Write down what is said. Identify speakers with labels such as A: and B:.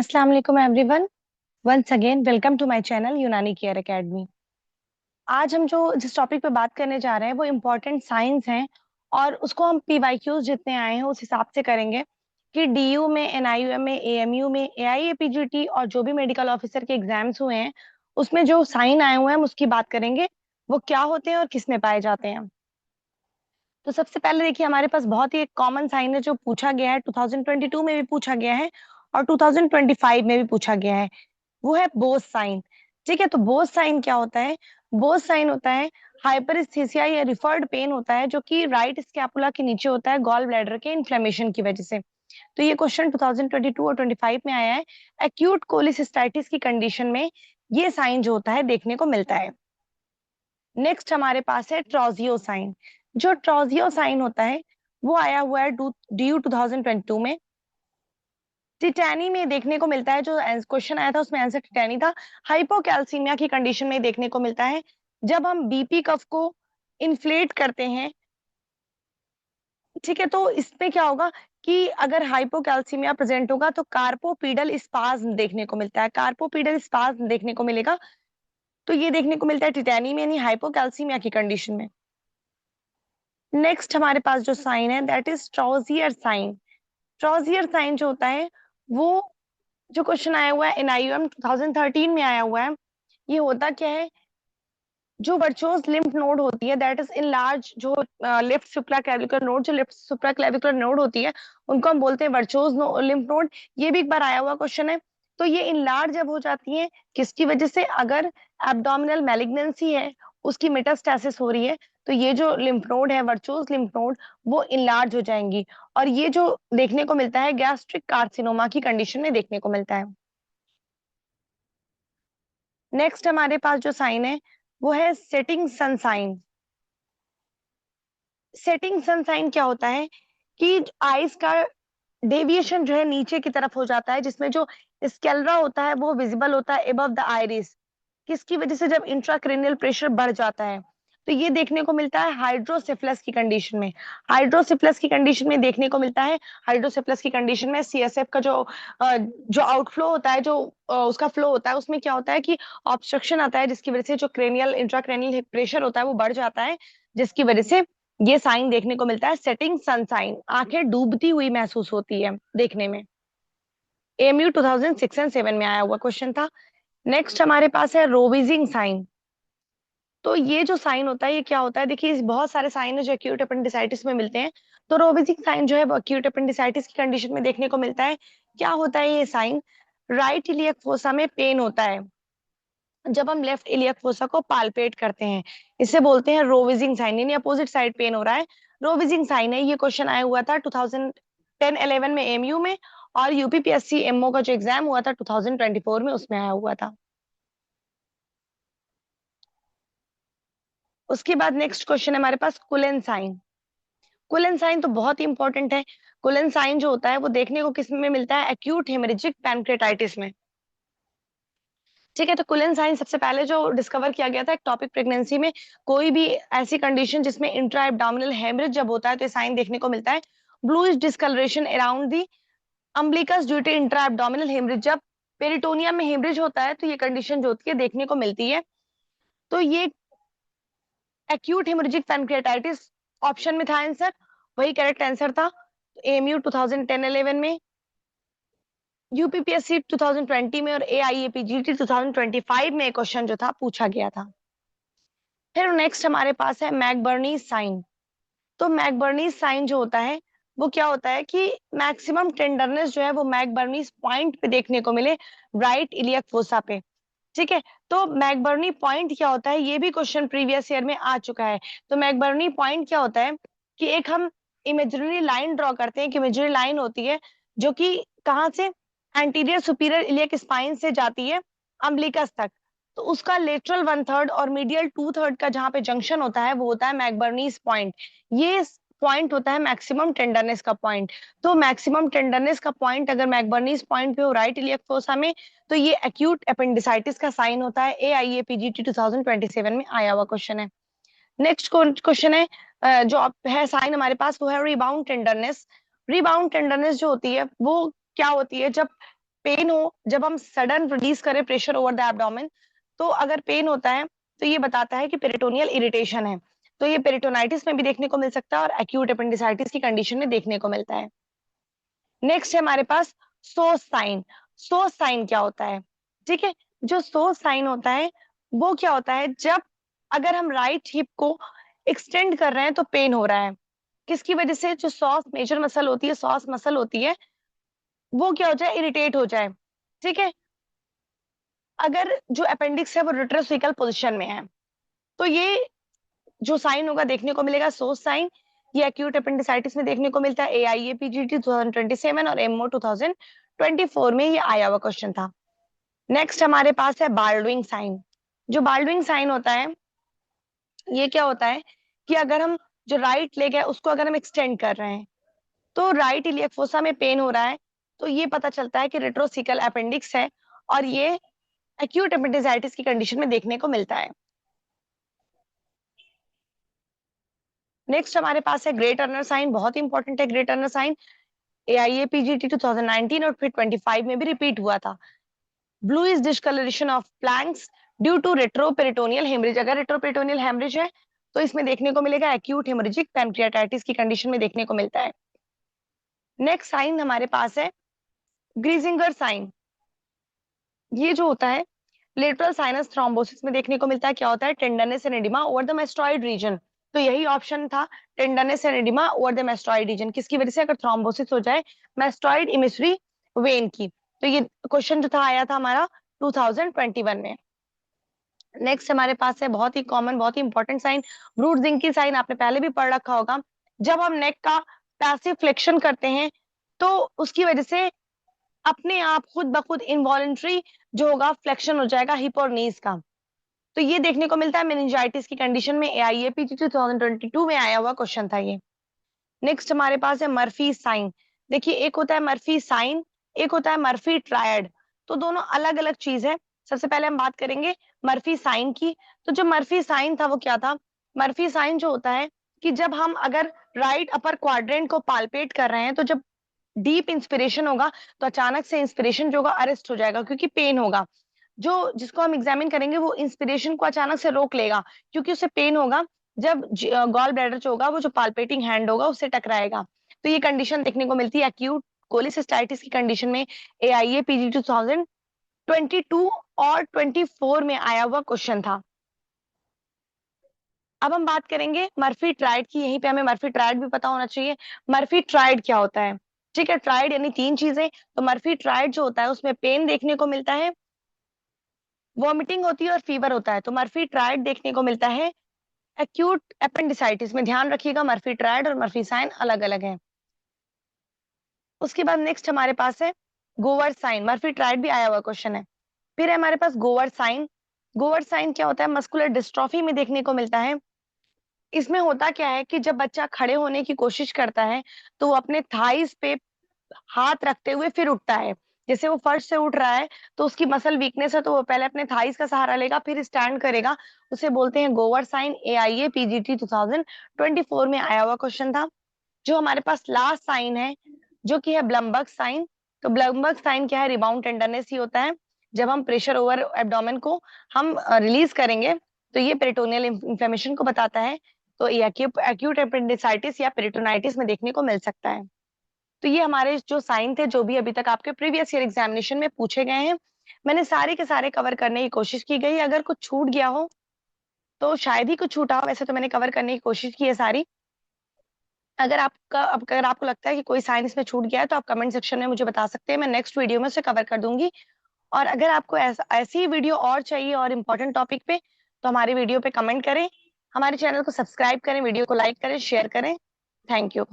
A: अस्सलाम वालेकुम everyone. Once again welcome to my channel Unani care academy. आज हम जिस टॉपिक पे बात करने जा रहे हैं वो इम्पोर्टेंट साइंस हैं और उसको हम पीवाईक्यूज जितने आए हैं उस हिसाब से करेंगे कि डीयू में, एनआईयूएम में, एएमयू में, एआईएपीजीटी और जो भी मेडिकल ऑफिसर के एग्जाम्स हुए हैं उसमें जो साइन आए हुए हैं हम उसकी बात करेंगे। वो क्या होते हैं और किस में पाए जाते हैं। तो सबसे पहले देखिए, हमारे पास बहुत ही एक कॉमन साइन है जो पूछा गया है, 2022 में भी पूछा गया है और 2025 में भी पूछा गया है। वो है बोस साइन। ठीक है, तो बोस साइन क्या होता है? बोस साइन होता है हाइपरेस्थेसिया या रिफर्ड पेन होता है जो कि राइट स्कैपुला के नीचे होता है गॉल ब्लैडर के इन्फ्लेमेशन की वजह से। तो ये क्वेश्चन 2022 और 25 में आया है। एक्यूट कोलिसिस्टाइटिस की कंडीशन में ये साइन जो होता है देखने को मिलता है। नेक्स्ट हमारे पास है ट्रोजियो साइन। जो ट्रोजियो साइन होता है वो आया हुआ है ड्यू 2022 में। टिटैनी में देखने को मिलता है, जो क्वेश्चन आया था उसमें आंसर टिटैनी था। हाइपोकैल्सीमिया की कंडीशन में देखने को मिलता है जब हम बीपी कफ को इन्फ्लेट करते हैं। ठीक है, तो इसमें क्या होगा कि अगर हाइपोकैल्सीमिया प्रेजेंट होगा तो कार्पोपीडल स्पाज्म देखने को मिलता है, कार्पोपीडल स्पाज्म देखने को मिलेगा। तो ये देखने को मिलता है टिटैनी में, यानी हाइपोकैल्सीमिया की कंडीशन में। नेक्स्ट हमारे पास जो साइन है दैट इज ट्राउजियर साइन। ट्राउजियर साइन जो होता है वो, जो क्वेश्चन आया हुआ है एनआईयूएम 2013 में आया हुआ है। ये होता क्या है? जो वर्चोस लिम्फ नोड होती है दैट इज इन लार्ज, जो लेफ्ट सुप्राक्लेविकुलर नोड, जो लेफ्ट सुप्राक्लेविकुलर नोड होती है उनको हम बोलते हैं वर्चोस लिम्फ नोड। ये भी एक बार आया हुआ क्वेश्चन है। तो ये इन लार्ज जब हो जाती है किसकी वजह से? अगर एब्डोमिनल मैलिग्नेंसी है, उसकी मेटास्टेसिस हो रही है, तो ये जो लिम्फ नोड है, वर्चोस लिम्फ नोड, वो इनलार्ज हो जाएंगी। और ये जो देखने को मिलता है गैस्ट्रिक कार्सिनोमा की कंडीशन में देखने को मिलता है। नेक्स्ट हमारे पास जो साइन है वो है setting sun sign. Setting sun sign क्या होता है कि आइज का डेविएशन जो है नीचे की तरफ हो जाता है, जिसमें जो स्केलरा होता है वो विजिबल होता है एबव द आइरिस। किसकी वजह से? जब इंट्राक्रेनियल प्रेशर बढ़ जाता है। तो ये देखने को मिलता है हाइड्रोसेफलस की कंडीशन में। हाइड्रोसेफलस की कंडीशन में देखने को मिलता है। हाइड्रोसेफलस की कंडीशन में सीएसएफ का जो आउटफ्लो होता है, जो उसका फ्लो होता है, उसमें क्या होता है कि ऑब्स्ट्रक्शन आता है, जिसकी वजह से जो क्रेनियल इंट्राक्रेनियल प्रेशर होता है वो बढ़ जाता है, जिसकी वजह से ये साइन देखने को मिलता है सेटिंग सन साइन। आंखें डूबती हुई महसूस होती है देखने में। एमयू 2006 एंड 7 में आया हुआ क्वेश्चन था। नेक्स्ट हमारे पास है रोविजिंग साइन। तो ये जो साइन होता है ये क्या होता है? देखिए, बहुत सारे साइन है जो एक्यूट अपेंडिसाइटिस में मिलते हैं। तो रोविजिंग साइन जो है वो एक्यूट अपेंडिसाइटिस की कंडीशन में देखने को मिलता है। क्या होता है ये साइन? राइट इलियक फोसा में पेन होता है जब हम लेफ्ट इलियक फोसा को पाल्पेट करते हैं। इसे बोलते हैं रोविजिंग साइन, यानी अपोजिट साइड पेन हो रहा है। रोविजिंग साइन है। ये क्वेश्चन आया हुआ था 2010-11 में एमयू में, और यूपीपीएससी एमओ का जो एग्जाम हुआ था 2024 में उसमें आया हुआ था। उसके बाद नेक्स्ट क्वेश्चन है हमारे पास कुलेन साइन। कुलेन साइन तो बहुत ही इंपॉर्टेंट है। कुलेन साइन जो होता है वो देखने को किस में मिलता है? एक्यूट हेमरेजिक पैनक्रेटाइटिस में। ठीक है, तो कुलेन साइन सबसे पहले जो डिस्कवर किया गया था एक्टोपिक प्रेगनेंसी में। कोई भी ऐसी कंडीशन जिसमें इंट्रा एब्डोमिनल हेमरेज जब होता है तो ये साइन देखने को मिलता है। Bluish discolouration around the umbilicus due to intra abdominal haemorrhage. जब पेरिटोनियम में हेमरेज होता है तो ये कंडीशन जो होती है देखने को मिलती है। तो ये एक्यूट हेमरेजिक पैनक्रेटाइटिस ऑप्शन में था आंसर, वही करेक्ट आंसर था। एमयू 2010-11 में, यूपीपीएससी 2020 में और एआईएपीजीटी 2025 में क्वेश्चन जो था पूछा गया था। फिर नेक्स्ट हमारे पास है मैकबर्नी साइन। तो मैकबर्नी साइन जो होता है वो क्या होता है कि मैक्सिमम टेंडरनेस जो है वो मैकबर्नी पॉइंट पे देखने को मिले, राइट इलियक फोसा पे। ठीक है, तो मैकबर्नी पॉइंट क्या होता है? ये भी क्वेश्चन प्रीवियस ईयर में आ चुका है। तो मैकबर्नी पॉइंट क्या होता है कि एक हम इमेजिनरी लाइन ड्रॉ करते हैं, एक इमेजिनरी लाइन होती है जो कि कहाँ से? एंटीरियर सुपीरियर इलियक स्पाइन से जाती है अम्बिलिकस तक। तो उसका लेटरल 1/3 और मीडियल 2/3 का जहाँ पे जंक्शन होता है वो होता है मैकबर्नीज पॉइंट। ये पॉइंट होता है मैक्सिमम टेंडरनेस का पॉइंट। तो मैक्सिमम टेंडरनेस का पॉइंट अगर मैकबर्नीज पॉइंट पे हो राइट इलियक फोसा में, तो ये एक्यूट अपेंडिसाइटिस का साइन होता है। एआईएपीजीटी 2027 में आया हुआ क्वेश्चन है। नेक्स्ट क्वेश्चन है, जो है साइन हमारे पास वो है रिबाउंड टेंडरनेस। रिबाउंड टेंडरनेस जो होती है वो क्या होती है? जब पेन हो, जब हम सडन रिलीज करें प्रेशर ओवर द एब्डोमेन, तो अगर पेन होता है तो ये बताता है कि पेरिटोनियल इरिटेशन है। तो ये पेरिटोनाइटिस में भी देखने को मिल सकता है और एक्यूट अपेंडिसाइटिस की कंडीशन में देखने को मिलता है। नेक्स्ट है हमारे पास सोस साइन। सोस साइन क्या होता है? ठीक है, जो सोस साइन होता है वो क्या होता है, जब अगर हम राइट हिप को एक्सटेंड कर रहे हैं तो पेन हो रहा है। किसकी वजह से? जो सॉस मेजर मसल होती है, सॉस मसल होती है, वो क्या हो जाए, इरिटेट हो जाए। ठीक है, अगर जो अपेंडिक्स है वो रिट्रोसिकल पोजीशन में है, तो ये जो साइन होगा देखने को मिलेगा सोस साइन। ये एक्यूट अपेंडिसाइटिस में देखने को मिलता है। AIAPGT 2027 और एमओ 2024 में ये आया हुआ क्वेश्चन था। नेक्स्ट हमारे पास है बाल्डविंग साइन। जो बाल्डविंग साइन होता है, ये क्या होता है कि अगर हम जो राइट लेग है उसको अगर हम एक्सटेंड कर रहे हैं तो राइट इलियक फोसा में पेन हो रहा है, तो ये पता चलता है कि रेट्रोसिकल अपेंडिक्स है और ये एक्यूट एपेंडिसाइटिस की कंडीशन में देखने को मिलता है। नेक्स्ट हमारे पास है ग्रे टर्नर साइन। बहुत इंपॉर्टेंट है ग्रे टर्नर साइन। AIAPGT 2019 और फिर 25 में भी रिपीट हुआ था। Bluish discolouration of flanks due to retroperitoneal haemorrhage. अगर रेट्रोपेरिटोनियल हेमरेज है तो इसमें देखने को मिलेगा एक्यूट हेमरेजिक पैंक्रियाटाइटिस की कंडीशन में देखने को मिलता है। नेक्स्ट साइन हमारे पास है ग्रीजिंगर साइन। ये जो होता है लेटरल साइनस थ्रोम्बोसिस में देखने को मिलता है। क्या होता है? Tenderness and oedema over the mastoid region. तो यही ऑप्शन था, tenderness and oedema over the mastoid region. किसकी वजह से? अगर थ्रोम्बोसिस हो जाए मेस्टोइड इमिसरी वेन की। तो ये क्वेश्चन जो था आया था हमारा 2021 में। नेक्स्ट हमारे पास है बहुत ही कॉमन, बहुत ही इंपॉर्टेंट साइन, ब्रूट जिंकी साइन। आपने पहले भी पढ़ रखा होगा। जब हम नेक का पैसिव फ्लेक्शन करते हैं तो उसकी वजह से अपने आप खुद ब खुद इनवॉलेंट्री जो होगा फ्लेक्शन हो जाएगा हिप और नीज का। तो ये देखने को मिलता है मेनिंजाइटिस की कंडीशन में। AIAPG 2022 में आया हुआ क्वेश्चन था ये। नेक्स्ट हमारे पास है मर्फी साइन। देखिए, एक होता है मर्फी साइन, एक होता है मर्फी ट्रायड। तो दोनों अलग अलग चीज है। सबसे पहले हम बात करेंगे मर्फी साइन की। तो जो मर्फी साइन था वो क्या था? मर्फी साइन जो होता है कि जब हम अगर राइट अपर क्वाड्रेंट को पाल्पेट कर रहे हैं, तो जब डीप इंस्पिरेशन होगा तो अचानक से इंस्पिरेशन जो होगा अरेस्ट हो जाएगा क्योंकि पेन होगा। जो जिसको हम एग्जामिन करेंगे वो इंस्पिरेशन को अचानक से रोक लेगा क्योंकि उसे पेन होगा। जब गॉल ब्लैडर जो होगा वो जो पाल्पेटिंग हैंड होगा उससे टकराएगा। तो ये कंडीशन देखने को मिलती है एक्यूट कोलिसिस्टाइटिस की कंडीशन में। AIAPG 2022 और 24 में आया हुआ क्वेश्चन था। अब हम बात करेंगे मर्फी ट्राइड की। यहीं पे हमें मर्फी ट्राइड भी पता होना चाहिए। मर्फी ट्राइड क्या होता है? ठीक है, ट्राइड यानी तीन चीजें। तो मर्फी ट्राइड जो होता है उसमें पेन देखने को मिलता है, वॉमिटिंग होती है और फीवर होता है। तो मर्फी ट्राइड देखने को मिलता है एक्यूट एपेंडिसाइटिस में। ध्यान रखिएगा, मर्फी ट्राइड और मर्फी साइन अलग अलग है। उसके बाद नेक्स्ट हमारे पास है गोवर साइन। मर्फी ट्राइड भी आया हुआ क्वेश्चन है। फिर है हमारे पास गोवर साइन। गोवर साइन क्या होता है? मस्कुलर डिस्ट्रॉफी में देखने को मिलता है। इसमें होता क्या है कि जब बच्चा खड़े होने की कोशिश करता है तो वो अपने थाइस पे हाथ रखते हुए फिर उठता है। जैसे वो फर्श से उठ रहा है तो उसकी मसल वीकनेस है, तो वो पहले अपने थाइस का सहारा लेगा फिर स्टैंड करेगा। उसे बोलते हैं गोवर साइन। AIAPGT 2024 में आया हुआ क्वेश्चन था। जो हमारे पास लास्ट साइन है जो कि है ब्लमबर्ग साइन। तो ब्लमबर्ग साइन क्या है? रिबाउंड टेंडरनेस ही होता है। जब हम प्रेशर ओवर एब्डोमेन को हम रिलीज करेंगे तो ये पेरिटोनियल इंफ्लेमेशन को बताता है। तो ये एक्यूट एपेंडिसाइटिस या पेरिटोनाइटिस में देखने को मिल सकता है। तो ये हमारे जो साइन थे जो भी अभी तक आपके प्रीवियस ईयर एग्जामिनेशन में पूछे गए हैं, मैंने सारे के सारे कवर करने की कोशिश की गई। अगर कुछ छूट गया हो तो शायद ही कुछ छूटा हो, वैसे तो मैंने कवर करने की कोशिश की है सारी। अगर आपको लगता है कि कोई साइन इसमें छूट गया है तो आप कमेंट सेक्शन में मुझे बता सकते हैं, मैं नेक्स्ट वीडियो में उसे कवर कर दूंगी। और अगर आपको ऐसी वीडियो और चाहिए और इम्पोर्टेंट टॉपिक पे, तो हमारी वीडियो पे कमेंट करें, हमारे चैनल को सब्सक्राइब करें, वीडियो को लाइक करें, शेयर करें। Thank you.